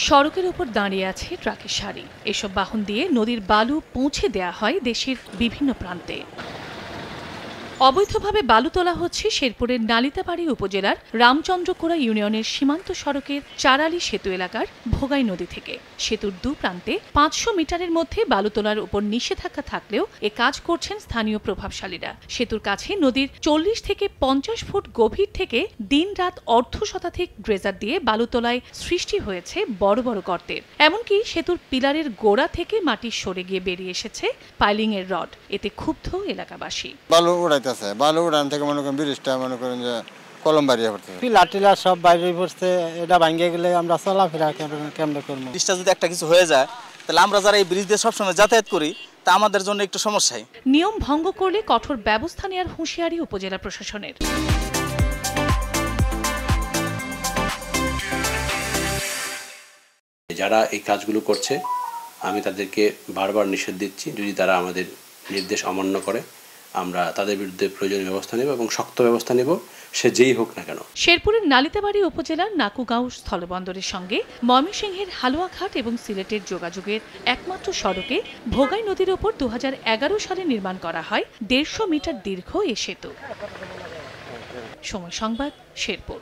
সড়কের উপর দাঁড়িয়ে আছে ট্রাকের সারি। এসব বাহন দিয়ে নদীর বালু পৌঁছে দেয়া হয় দেশের বিভিন্ন প্রান্তে। অবৈধভাবে বালু তোলা হচ্ছে শেরপুরের নালিতাবাড়ী উপজেলার রামচন্দ্রকোড়া ইউনিয়নের সীমান্ত সড়কের চারালি সেতু এলাকার ভোগাই নদী থেকে। সেতুর দুপ্রান্তে ৫০০ মিটারের মধ্যে বালু তোলার উপর নিষেধাজ্ঞা থাকলেও এ কাজ করছেন স্থানীয় প্রভাবশালীরা। সেতুর কাছে নদীর ৪০ থেকে ৫০ ফুট গভীর থেকে দিনরাত অর্ধশতাধিক ড্রেজার দিয়ে বালু তোলায় সৃষ্টি হয়েছে বড় বড় গর্তের। এমনকি সেতুর পিলারের গোড়া থেকে মাটি সরে গিয়ে বেরিয়ে এসেছে পাইলিং এর রড। এতে ক্ষুব্ধ এলাকাবাসী। বালু উড়ান থেকে মনে করেন ব্রিজটা মনে করেন যে কলম বাড়িয়ে পড়তেছে, পিলার টিলার সব বাইরে পড়ছে। এটা ভাঙে গেলে আমরা চলাফেরা কেমনে করবো? ব্রিজটা যদি একটা কিছু হয়ে যায় তাহলে আমরা যারা এই ব্রিজ দিয়ে সবসময় যাতায়াত করি তা আমাদের জন্য একটু সমস্যাই। নিয়ম ভঙ্গ করলে কঠোর ব্যবস্থা নেওয়ার হুঁশিয়ারি উপজেলা প্রশাসনের। যারা এই কাজগুলো করছে আমি তাদেরকে বারবার নিষেধ দিচ্ছি, যদি তারা আমাদের নির্দেশ অমান্য করে আমরা তাদের বিরুদ্ধে প্রয়োজনীয় ব্যবস্থা নেব এবং শক্ত ব্যবস্থা নেব, সে যেই হোক না কেন। শেরপুরের নালিতাবাড়ী উপজেলার নাকুগাঁও স্থলবন্দরের সঙ্গে ময়মনসিংহের হালুয়াঘাট এবং সিলেটের যোগাযোগের একমাত্র সড়কে ভোগাই নদীর ওপর ২০১১ সালে নির্মাণ করা হয় ১৫০ মিটার দীর্ঘ এ সেতু। সময় সংবাদ, শেরপুর।